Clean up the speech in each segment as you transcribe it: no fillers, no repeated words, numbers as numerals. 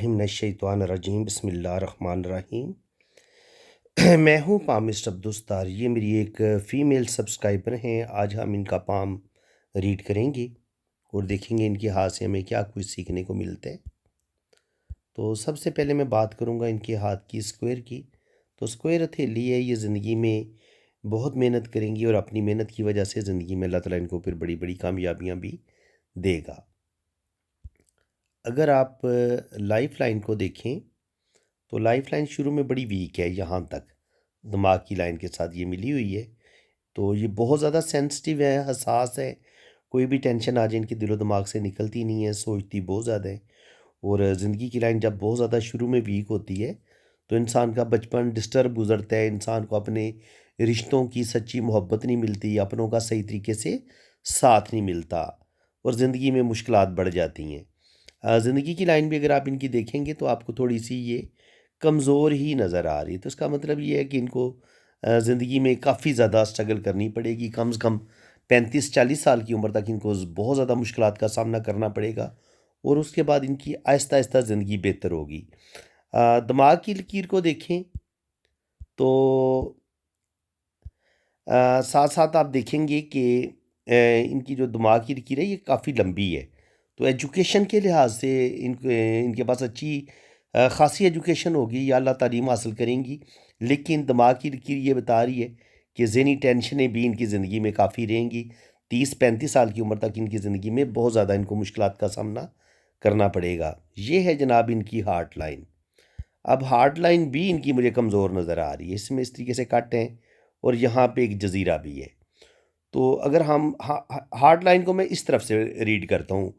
मिनश्शैतानिर्रजीम बिस्मिल्लाहिर्रहमानिर्रहीम। मैं हूँ पामिस्ट अब्दुस्तार। ये मेरी एक फ़ीमेल सब्सक्राइबर हैं। आज हम इनका पाम रीड करेंगे और देखेंगे इनके हाथ से हमें क्या कुछ सीखने को मिलता है। तो सबसे पहले मैं बात करूँगा इनके हाथ की स्क्वायर की। तो स्क्वायर हथेली है, ये ज़िंदगी में बहुत मेहनत करेंगी और अपनी मेहनत की वजह से ज़िंदगी में अल्लाह ताला इनको फिर बड़ी बड़ी कामयाबियाँ भी देगा। अगर आप लाइफ लाइन को देखें तो लाइफ लाइन शुरू में बड़ी वीक है, यहाँ तक दिमाग की लाइन के साथ ये मिली हुई है। तो ये बहुत ज़्यादा सेंसिटिव है, हसास है। कोई भी टेंशन आ जाए इनके दिलो दिमाग से निकलती नहीं है, सोचती बहुत ज़्यादा है। और ज़िंदगी की लाइन जब बहुत ज़्यादा शुरू में वीक होती है तो इंसान का बचपन डिस्टर्ब गुजरता है, इंसान को अपने रिश्तों की सच्ची मोहब्बत नहीं मिलती, अपनों का सही तरीके से साथ नहीं मिलता और ज़िंदगी में मुश्किलात बढ़ जाती हैं। ज़िंदगी की लाइन भी अगर आप इनकी देखेंगे तो आपको थोड़ी सी ये कमज़ोर ही नज़र आ रही है। तो इसका मतलब ये है कि इनको ज़िंदगी में काफ़ी ज़्यादा स्ट्रगल करनी पड़ेगी। कम से कम 35-40 साल की उम्र तक इनको बहुत ज़्यादा मुश्किलात का सामना करना पड़ेगा और उसके बाद इनकी आहिस्ता आहिस्ता ज़िंदगी बेहतर होगी। दिमाग की लकीर को देखें तो साथ साथ आप देखेंगे कि इनकी जो दिमाग की लकीर है ये काफ़ी लंबी है। तो एजुकेशन के लिहाज से इनके पास अच्छी ख़ासी एजुकेशन होगी या अल्लाह तालीम हासिल करेंगी, लेकिन दिमाग की लकीर ये बता रही है कि ज़हनी टेंशनें भी इनकी ज़िंदगी में काफ़ी रहेंगी। 30-35 साल की उम्र तक इनकी ज़िंदगी में बहुत ज़्यादा इनको मुश्किलात का सामना करना पड़ेगा। ये है जनाब इनकी हार्ट लाइन। अब हार्ट लाइन भी इनकी मुझे कमज़ोर नज़र आ रही है, इसमें इस तरीके से कट हैं और यहाँ पे एक जज़ीरा भी है। तो अगर हम हार्ट लाइन को मैं इस तरफ से रीड करता हूँ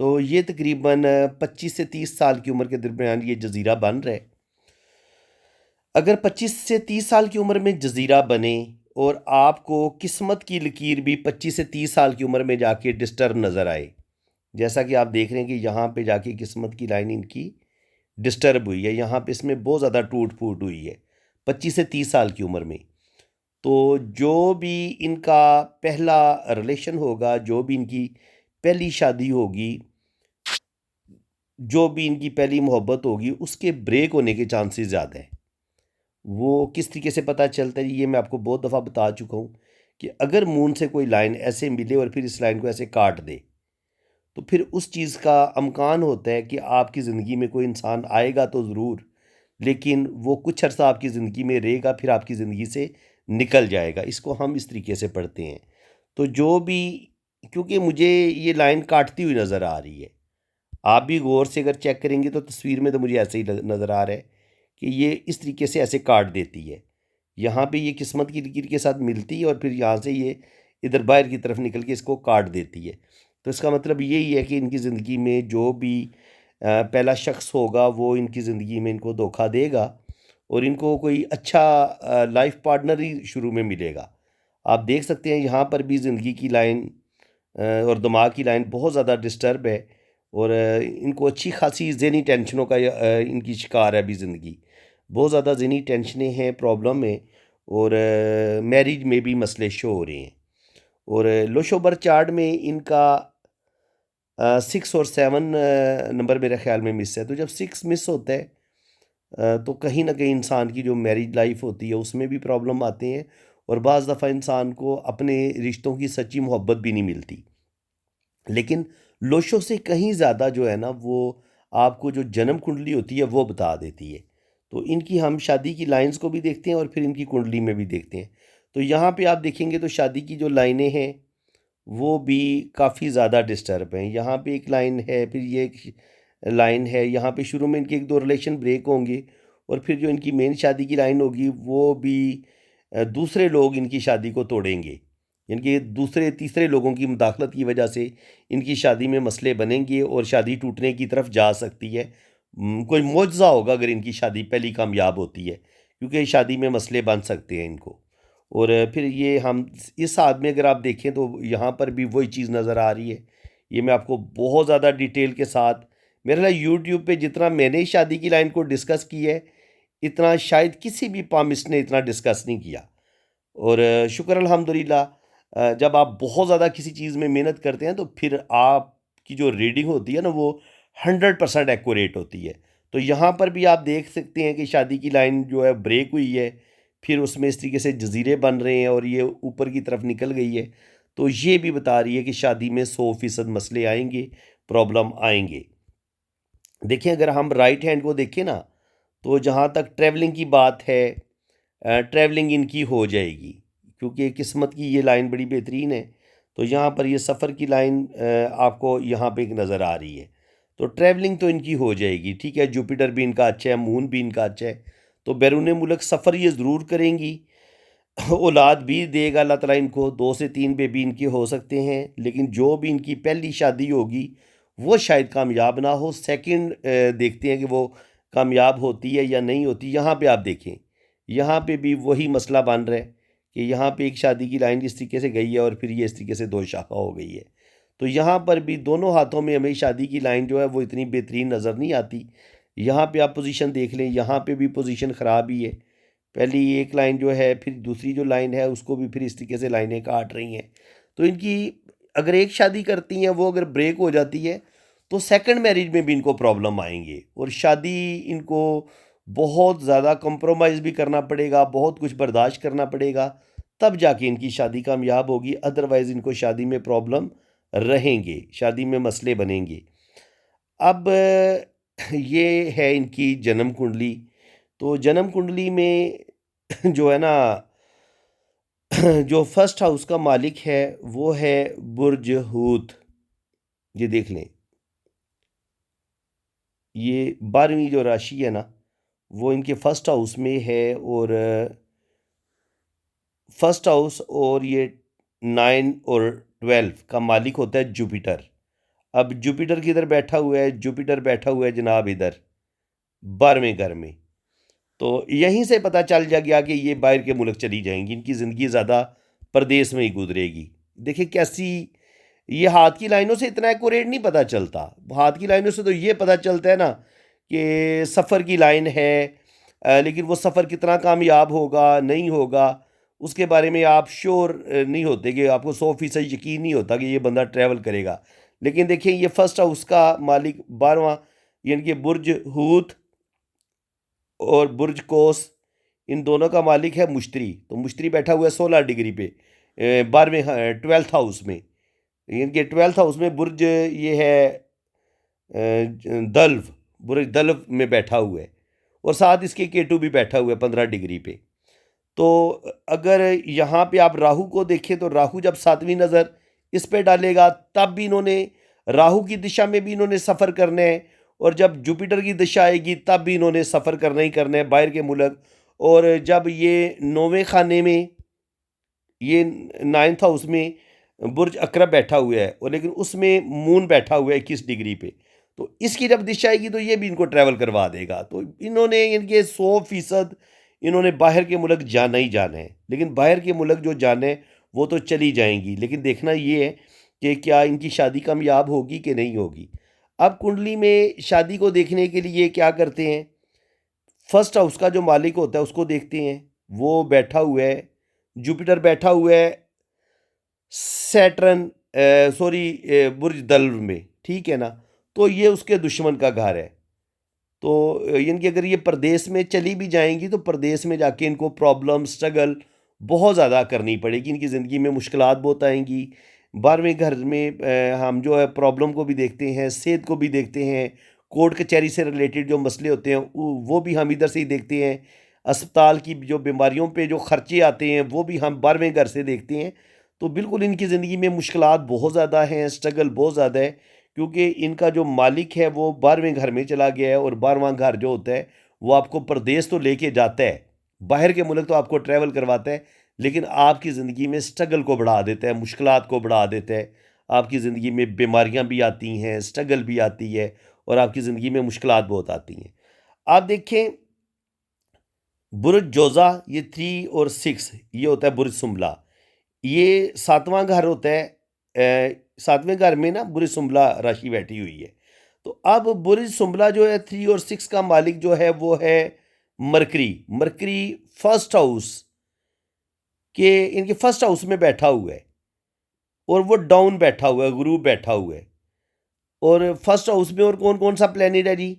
तो ये तकरीबन 25 से 30 साल की उम्र के दरमियान ये जज़ीरा बन रहा है। अगर 25 से 30 साल की उम्र में जज़ीरा बने और आपको किस्मत की लकीर भी 25 से 30 साल की उम्र में जाके डिस्टर्ब नज़र आए, जैसा कि आप देख रहे हैं कि यहाँ पे जाके किस्मत की लाइन इनकी डिस्टर्ब हुई है, यहाँ पे इसमें बहुत ज़्यादा टूट फूट हुई है 25 से 30 साल की उम्र में। तो जो भी इनका पहला रिलेशन होगा, जो भी इनकी पहली शादी होगी, जो भी इनकी पहली मोहब्बत होगी, उसके ब्रेक होने के चांसेस ज़्यादा हैं। वो किस तरीके से पता चलता है ये मैं आपको बहुत दफ़ा बता चुका हूँ कि अगर मून से कोई लाइन ऐसे मिले और फिर इस लाइन को ऐसे काट दे तो फिर उस चीज़ का अमकान होता है कि आपकी ज़िंदगी में कोई इंसान आएगा तो ज़रूर, लेकिन वो कुछ अर्सा आपकी ज़िंदगी में रहेगा फिर आपकी ज़िंदगी से निकल जाएगा। इसको हम इस तरीके से पढ़ते हैं। तो जो भी, क्योंकि मुझे ये लाइन काटती हुई नज़र आ रही है, आप भी गौर से अगर चेक करेंगे तो तस्वीर में तो मुझे ऐसे ही नज़र आ रहा है कि ये इस तरीके से ऐसे काट देती है। यहाँ पे ये किस्मत की लकीर के साथ मिलती है और फिर यहाँ से ये इधर बाहर की तरफ निकल के इसको काट देती है। तो इसका मतलब यही है कि इनकी ज़िंदगी में जो भी पहला शख्स होगा वो इनकी ज़िंदगी में इनको धोखा देगा और इनको कोई अच्छा लाइफ पार्टनर ही शुरू में मिलेगा। आप देख सकते हैं यहाँ पर भी ज़िंदगी की लाइन और दिमाग की लाइन बहुत ज़्यादा डिस्टर्ब है और इनको अच्छी खासी ज़हनी टेंशनों का इनकी शिकार है अभी ज़िंदगी। बहुत ज़्यादा ज़हनी टेंशनें हैं, प्रॉब्लम है और मैरिज में भी मसले शो हो रहे हैं। और लोशोबर चार्ट में इनका 6 और 7 नंबर मेरे ख़्याल में मिस है। तो जब 6 मिस होता है तो कहीं न कहीं इंसान की जो मैरिज लाइफ होती है उसमें भी प्रॉब्लम आते हैं और बाज़ दफ़ा इंसान को अपने रिश्तों की सच्ची मोहब्बत भी नहीं मिलती। लेकिन लोशो से कहीं ज़्यादा जो है ना वो आपको जो जन्म कुंडली होती है वो बता देती है। तो इनकी हम शादी की लाइंस को भी देखते हैं और फिर इनकी कुंडली में भी देखते हैं। तो यहाँ पे आप देखेंगे तो शादी की जो लाइनें हैं वो भी काफ़ी ज़्यादा डिस्टर्ब हैं। यहाँ पे एक लाइन है, फिर ये एक लाइन है, यहाँ पे शुरू में इनके 1-2 रिलेशन ब्रेक होंगे और फिर जो इनकी मेन शादी की लाइन होगी वो भी दूसरे लोग इनकी शादी को तोड़ेंगे। इनके दूसरे तीसरे लोगों की मुदाखलत की वजह से इनकी शादी में मसले बनेंगे और शादी टूटने की तरफ जा सकती है। कोई मुआवज़ा होगा अगर इनकी शादी पहली कामयाब होती है, क्योंकि शादी में मसले बन सकते हैं इनको। और फिर ये हम इस हाथ में अगर आप देखें तो यहाँ पर भी वही चीज़ नज़र आ रही है। ये मैं आपको बहुत ज़्यादा डिटेल के साथ, मेरे ख्याल यूट्यूब पे जितना मैंने शादी की लाइन को डिस्कस की है, इतना शायद किसी भी पामिस्ट ने इतना डिस्कस नहीं किया। और शुक्र अल्हम्दुलिल्लाह, जब आप बहुत ज़्यादा किसी चीज़ में मेहनत करते हैं तो फिर आपकी जो रीडिंग होती है ना वो 100% एक्यूरेट होती है। तो यहाँ पर भी आप देख सकते हैं कि शादी की लाइन जो है ब्रेक हुई है, फिर उसमें इस तरीके से जजीरे बन रहे हैं और ये ऊपर की तरफ निकल गई है। तो ये भी बता रही है कि शादी में 100% मसले आएंगे, प्रॉब्लम आएंगे। देखें अगर हम राइट हैंड को देखें ना, तो जहाँ तक ट्रैवलिंग की बात है, ट्रैवलिंग इनकी हो जाएगी क्योंकि किस्मत की ये लाइन बड़ी बेहतरीन है। तो यहाँ पर ये सफ़र की लाइन आपको यहाँ पे एक नज़र आ रही है। तो ट्रैवलिंग तो इनकी हो जाएगी, ठीक है। जुपिटर भी इनका अच्छा है, मून भी इनका अच्छा है। तो बैरून मुल्क सफ़र ये ज़रूर करेंगी। औलाद भी देगा अल्लाह ताला इनको, 2 से 3 बेबी इनके हो सकते हैं। लेकिन जो भी इनकी पहली शादी होगी वो शायद कामयाब ना हो। सेकंड देखते हैं कि वो कामयाब होती है या नहीं होती। यहाँ पे आप देखें, यहाँ पे भी वही मसला बन रहा है कि यहाँ पे एक शादी की लाइन इस तरीके से गई है और फिर ये इस तरीके से 2 शाखा हो गई है। तो यहाँ पर भी दोनों हाथों में हमें शादी की लाइन जो है वो इतनी बेहतरीन नज़र नहीं आती। यहाँ पे आप पोजीशन देख लें, यहाँ पे भी पोजीशन ख़राब ही है। पहली एक लाइन जो है, फिर दूसरी जो लाइन है उसको भी फिर इस तरीके से लाइनें काट रही हैं। तो इनकी अगर एक शादी करती हैं वो अगर ब्रेक हो जाती है तो सेकंड मैरिज में भी इनको प्रॉब्लम आएंगे और शादी इनको बहुत ज़्यादा कंप्रोमाइज़ भी करना पड़ेगा, बहुत कुछ बर्दाश्त करना पड़ेगा, तब जाके इनकी शादी कामयाब होगी। अदरवाइज़ इनको शादी में प्रॉब्लम रहेंगे, शादी में मसले बनेंगे। अब ये है इनकी जन्म कुंडली। तो जन्म कुंडली में जो है ना, जो फर्स्ट हाउस का मालिक है वो है बुर्ज हूत। ये देख लें, ये 12वीं जो राशि है ना वो इनके फर्स्ट हाउस में है। और फर्स्ट हाउस और ये 9 और 12 का मालिक होता है जुपिटर। अब जुपिटर किधर बैठा हुआ है? जुपिटर बैठा हुआ है जनाब इधर 12वें घर में। तो यहीं से पता चल जा गया कि ये बाहर के मुल्क चली जाएंगी, इनकी ज़िंदगी ज़्यादा परदेश में ही गुजरेगी। देखिए कैसी, ये हाथ की लाइनों से इतना एक्यूरेट नहीं पता चलता। हाथ की लाइनों से तो ये पता चलता है ना कि सफ़र की लाइन है, लेकिन वो सफ़र कितना कामयाब होगा नहीं होगा उसके बारे में आप श्योर नहीं होते, कि आपको 100% यकीन नहीं होता कि ये बंदा ट्रैवल करेगा। लेकिन देखिए ये फर्स्ट हाउस का मालिक 12वां, यानी कि बुर्ज हूत और बुर्ज कोस, इन दोनों का मालिक है मुश्तरी। तो मुश्तरी बैठा हुआ है 16 डिग्री पे, 12वें 12th हाउस में। इनके 12th हाउस में बुर्ज ये है दल्व, बुर्ज दल्व में बैठा हुआ है। और साथ इसके केटू भी बैठा हुआ है 15 डिग्री पे। तो अगर यहाँ पे आप राहु को देखें तो राहु जब 7वीं नज़र इस पे डालेगा तब भी इन्होंने राहु की दिशा में भी इन्होंने सफ़र करना है, और जब जुपिटर की दिशा आएगी तब भी इन्होंने सफ़र करना ही करना है बाहर के मुल्क। और जब ये 9वें खाने में, ये 9th हाउस में बुर्ज अकरब बैठा हुआ है और लेकिन उसमें मून बैठा हुआ है 21 डिग्री पे। तो इसकी जब दिशा आएगी तो ये भी इनको ट्रैवल करवा देगा। तो इन्होंने इनके 100% इन्होंने बाहर के मुल्क जाना ही जाना है। लेकिन बाहर के मुल्क जो जाना है वो तो चली जाएंगी, लेकिन देखना ये है कि क्या इनकी शादी कामयाब होगी कि नहीं होगी। अब कुंडली में शादी को देखने के लिए क्या करते हैं, फर्स्ट हाउस का जो मालिक होता है उसको देखते हैं। वो बैठा हुआ है, जुपिटर बैठा हुआ है सैटर्न, सॉरी बुर्ज दल्व में, ठीक है ना। तो ये उसके दुश्मन का घर है। तो यानी कि अगर ये प्रदेश में चली भी जाएंगी तो प्रदेश में जाके इनको प्रॉब्लम स्ट्रगल बहुत ज़्यादा करनी पड़ेगी, इनकी ज़िंदगी में मुश्किलात बहुत आएंगी। 12वें घर में हम जो है प्रॉब्लम को भी देखते हैं, सेहत को भी देखते हैं, कोर्ट कचहरी से रिलेटेड जो मसले होते हैं वो भी हम इधर से ही देखते हैं। अस्पताल की जो बीमारियों पे जो खर्चे आते हैं वो भी हम 12वें घर से देखते हैं। तो बिल्कुल इनकी ज़िंदगी में मुश्किलात बहुत ज़्यादा हैं, स्ट्रगल बहुत ज़्यादा है, क्योंकि इनका जो मालिक है वो 12वें घर में चला गया है। और 12वां घर जो होता है वो आपको प्रदेश तो लेके जाता है, बाहर के मुल्क तो आपको ट्रैवल करवाता है, लेकिन आपकी ज़िंदगी में स्ट्रगल को बढ़ा देता है, मुश्किलात को बढ़ा देता है। आपकी ज़िंदगी में बीमारियां भी आती हैं, स्ट्रगल भी आती है और आपकी ज़िंदगी में मुश्किलात बहुत आती हैं। आप देखें बुर्ज जोज़ा, ये 3 और 6, ये होता है बुर्ज सुम्बला। ये 7वां घर होता है। 7वें घर में ना बुर्ज सुम्बला राशि बैठी हुई है। तो अब बुर्ज सुम्बला जो है 3 और 6 का मालिक जो है वो है मरकरी। मरकरी फर्स्ट हाउस के, इनके फर्स्ट हाउस में बैठा हुआ है और वो डाउन बैठा हुआ है, गुरु बैठा हुआ है। और फर्स्ट हाउस में और कौन कौन सा प्लेनेट है जी?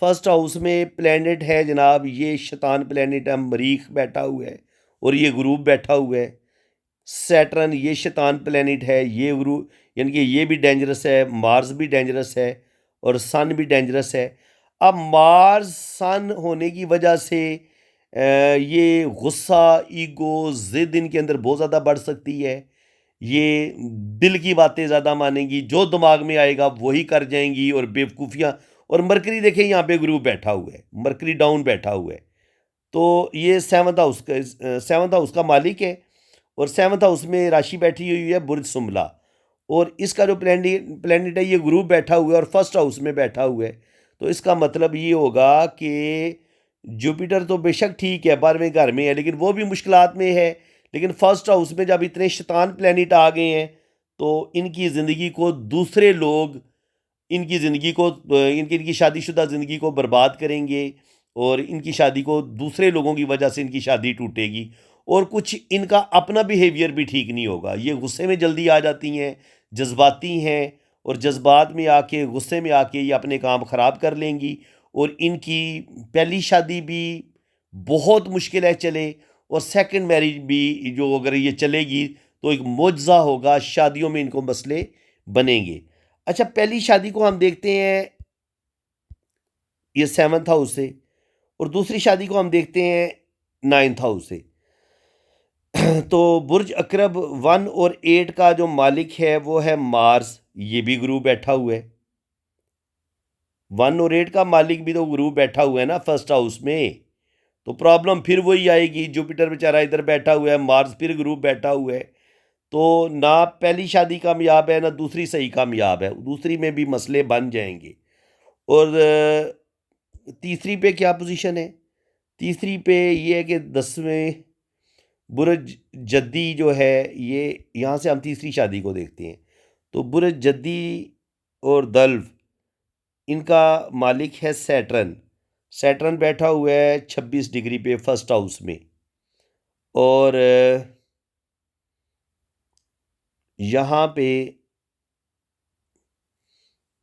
फर्स्ट हाउस में प्लैनेट है जनाब, ये शैतान प्लैनेट है, मरीख बैठा हुआ है और ये ग्रुप बैठा हुआ है। सैटर्न ये शैतान प्लैनेट है, ये ग्रुप यानी कि ये भी डेंजरस है, मार्स भी डेंजरस है और सन भी डेंजरस है। अब मार्स सन होने की वजह से ये गुस्सा, ईगो, ज़िद इनके अंदर बहुत ज़्यादा बढ़ सकती है। ये दिल की बातें ज़्यादा मानेंगी, जो दिमाग में आएगा वही कर जाएंगी और बेवकूफ़ियाँ। और मरकरी देखें यहाँ पे ग्रुप बैठा हुआ है, मरकरी डाउन बैठा हुआ है। तो ये सेवन्थ हाउस का मालिक है और सेवन्थ हाउस में राशि बैठी हुई है बुर्ज सुमला, और इसका जो प्लैनेट है ये ग्रुप बैठा हुआ है और फर्स्ट हाउस में बैठा हुआ है। तो इसका मतलब ये होगा कि जुपिटर तो बेशक ठीक है 12वें घर में है, लेकिन वो भी मुश्किलात में है। लेकिन फर्स्ट हाउस में जब इतने शैतान प्लैनेट आ गए हैं तो इनकी ज़िंदगी को दूसरे लोग, इनकी ज़िंदगी को इनकी इनकी शादीशुदा ज़िंदगी को बर्बाद करेंगे और इनकी शादी को दूसरे लोगों की वजह से इनकी शादी टूटेगी। और कुछ इनका अपना बिहेवियर भी ठीक नहीं होगा, ये गुस्से में जल्दी आ जाती हैं, जज्बाती हैं और जज्बात में आके, गुस्से में आके ये अपने काम ख़राब कर लेंगी। और इनकी पहली शादी भी बहुत मुश्किल है चले, और सेकंड मैरिज भी जो अगर ये चलेगी तो एक मुआवजा होगा, शादियों में इनको मसले बनेंगे। अच्छा, पहली शादी को हम देखते हैं ये सेवन्थ हाउस से, और दूसरी शादी को हम देखते हैं नाइन्थ हाउस से। तो बुर्ज अकरब 1 और 8 का जो मालिक है वो है मार्स, ये भी गुरु बैठा हुआ है। 1 और 8 का मालिक भी तो गुरु बैठा हुआ है ना फर्स्ट हाउस में। तो प्रॉब्लम फिर वही आएगी, जुपिटर बेचारा इधर बैठा हुआ है, मार्स फिर गुरु बैठा हुआ है। तो ना पहली शादी कामयाब है ना दूसरी सही कामयाब है, दूसरी में भी मसले बन जाएंगे। और तीसरी पे क्या पोजीशन है? तीसरी पे ये है कि 10वें बुर्ज जद्दी जो है, ये यहाँ से हम तीसरी शादी को देखते हैं। तो बुर्ज जद्दी और दल्फ, इनका मालिक है सैटर्न। सैटर्न बैठा हुआ है 26 डिग्री पे फर्स्ट हाउस में। और यहाँ पे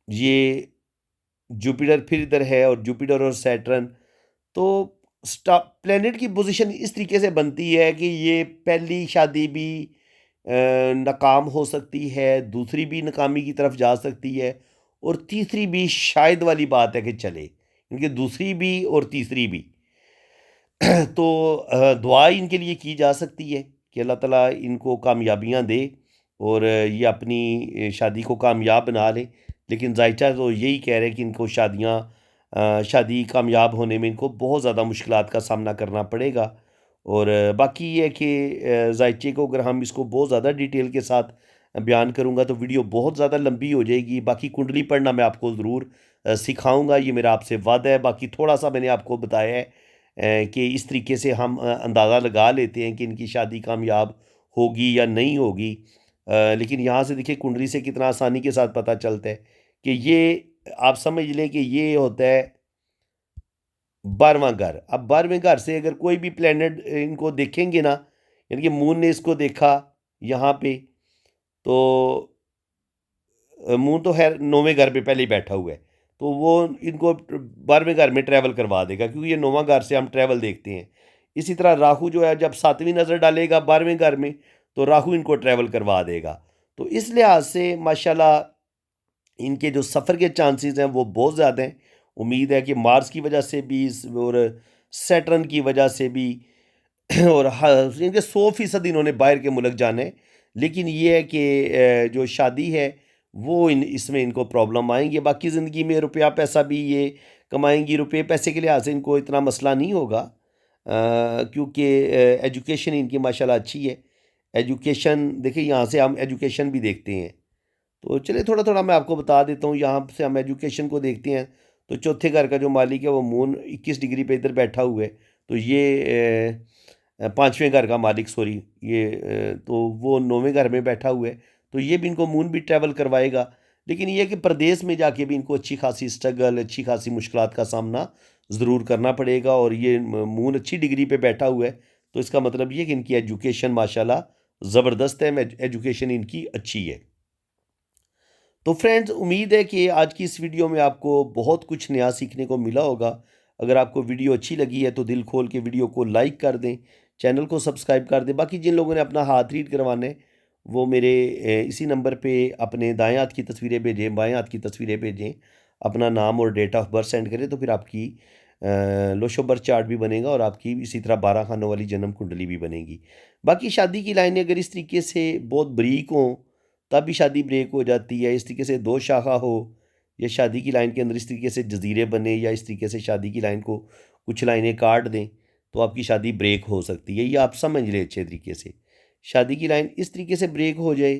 ये जुपिटर फिर इधर है, और जुपिटर और सैटर्न, तो प्लेनेट की पोजीशन इस तरीके से बनती है कि ये पहली शादी भी नाकाम हो सकती है, दूसरी भी नाकामी की तरफ जा सकती है, और तीसरी भी शायद वाली बात है कि चले, क्योंकि दूसरी भी और तीसरी भी। तो दुआ इनके लिए की जा सकती है कि अल्लाह ताला इनको कामयाबियाँ दे और ये अपनी शादी को कामयाब बना लें। लेकिन जायचा तो यही कह रहे हैं कि इनको शादी कामयाब होने में इनको बहुत ज़्यादा मुश्किलात का सामना करना पड़ेगा। और बाकी ये है कि जायचे को अगर हम इसको बहुत ज़्यादा डिटेल के साथ बयान करूँगा तो वीडियो बहुत ज़्यादा लंबी हो जाएगी। बाकी कुंडली पढ़ना मैं आपको ज़रूर सिखाऊँगा, ये मेरा आपसे वादा है। बाकी थोड़ा सा मैंने आपको बताया है कि इस तरीके से हम अंदाज़ा लगा लेते हैं कि इनकी शादी कामयाब होगी या नहीं होगी। लेकिन यहाँ से देखिए कुंडली से कितना आसानी के साथ पता चलता है कि ये, आप समझ लें कि ये होता है 12वां घर। अब 12वें घर से अगर कोई भी प्लैनेट इनको देखेंगे ना, यानी कि मून ने इसको देखा यहाँ पे, तो मून तो खैर 9वें घर पे पहले ही बैठा हुआ है, तो वो इनको 12वें घर में ट्रैवल करवा देगा, क्योंकि ये 9वां घर से हम ट्रैवल देखते हैं। इसी तरह राहु जो है जब 7वीं नज़र डालेगा 12वें घर में, तो राहु इनको ट्रैवल करवा देगा। तो इस लिहाज से माशाल्लाह इनके जो सफ़र के चांसेस हैं वो बहुत ज़्यादा हैं। उम्मीद है कि मार्स की वजह से भी और सैटर्न की वजह से भी और इनके 100% इन्होंने बाहर के मुल्क जाने हैं। लेकिन ये है कि जो शादी है वो इसमें इनको प्रॉब्लम आएंगी। बाकी ज़िंदगी में रुपया पैसा भी ये कमाएंगी, रुपये पैसे के लिहाज से इनको इतना मसला नहीं होगा, क्योंकि एजुकेशन इनकी माशाल्लाह अच्छी है। एजुकेशन देखिए, यहाँ से हम एजुकेशन भी देखते हैं। तो चलिए थोड़ा थोड़ा मैं आपको बता देता हूँ। यहाँ से हम एजुकेशन को देखते हैं तो चौथे घर का जो मालिक है वो मून 21 डिग्री पे इधर बैठा हुआ है। तो ये 5वें घर का मालिक, सॉरी, ये तो वो 9वें घर में बैठा हुआ है। तो ये भी इनको मून भी ट्रैवल करवाएगा। लेकिन ये है कि प्रदेश में जाके भी इनको अच्छी खासी स्ट्रगल, अच्छी खासी मुश्किलात का सामना ज़रूर करना पड़ेगा। और ये मून अच्छी डिग्री पे बैठा हुआ है, तो इसका मतलब ये कि इनकी एजुकेशन माशाल्लाह ज़बरदस्त है, एजुकेशन इनकी अच्छी है। तो फ्रेंड्स, उम्मीद है कि आज की इस वीडियो में आपको बहुत कुछ नया सीखने को मिला होगा। अगर आपको वीडियो अच्छी लगी है तो दिल खोल के वीडियो को लाइक कर दें, चैनल को सब्सक्राइब कर दें। बाकी जिन लोगों ने अपना हाथ रीड करवाना है वो मेरे इसी नंबर पे अपने दाएं हाथ की तस्वीरें भेजें, बाएं हाथ की तस्वीरें भेजें, अपना नाम और डेट ऑफ बर्थ सेंड करें तो फिर आपकी लोशो बर्थ चार्ट भी बनेगा और आपकी इसी तरह 12 खानों वाली जन्म कुंडली भी बनेगी। बाकी शादी की लाइनें अगर इस तरीके से बहुत बारीक हों तब भी शादी ब्रेक हो जाती है। इस तरीके से दो शाखा हो या शादी की लाइन के अंदर इस तरीके से जजीरे बने या इस तरीके से शादी की लाइन को कुछ लाइनें काट दें तो आपकी शादी ब्रेक हो सकती है। ये आप समझ लें अच्छे तरीके से। शादी की लाइन इस तरीके से ब्रेक हो जाए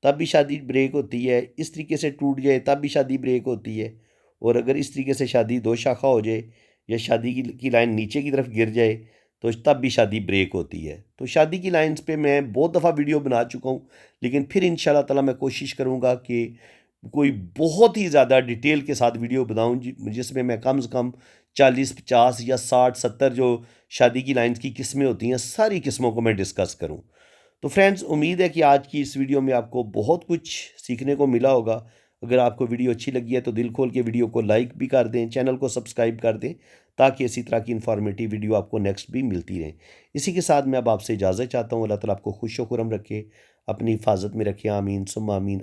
तब भी शादी ब्रेक होती है, इस तरीके से टूट जाए तब भी शादी ब्रेक होती है, और अगर इस तरीके से शादी दो शाखा हो जाए या शादी की लाइन नीचे की तरफ गिर जाए तो तब भी शादी ब्रेक होती है। तो शादी की लाइंस पे मैं बहुत दफ़ा वीडियो बना चुका हूँ, लेकिन फिर इंशाल्लाह ताला मैं कोशिश करूँगा कि कोई बहुत ही ज़्यादा डिटेल के साथ वीडियो बनाऊँ जिसमें मैं कम से कम 40 50 या 60 70 जो शादी की लाइंस की किस्में होती हैं सारी किस्मों को मैं डिस्कस करूँ। तो फ्रेंड्स, उम्मीद है कि आज की इस वीडियो में आपको बहुत कुछ सीखने को मिला होगा। अगर आपको वीडियो अच्छी लगी है तो दिल खोल के वीडियो को लाइक भी कर दें, चैनल को सब्सक्राइब कर दें ताकि इसी तरह की इन्फॉर्मेटिव वीडियो आपको नेक्स्ट भी मिलती रहे। इसी के साथ मैं अब आपसे इजाज़त चाहता हूँ। अल्लाह ताला आपको खुश व खुरम रखे, अपनी हिफाजत में रखे। आमीन सुम्मा आमीन।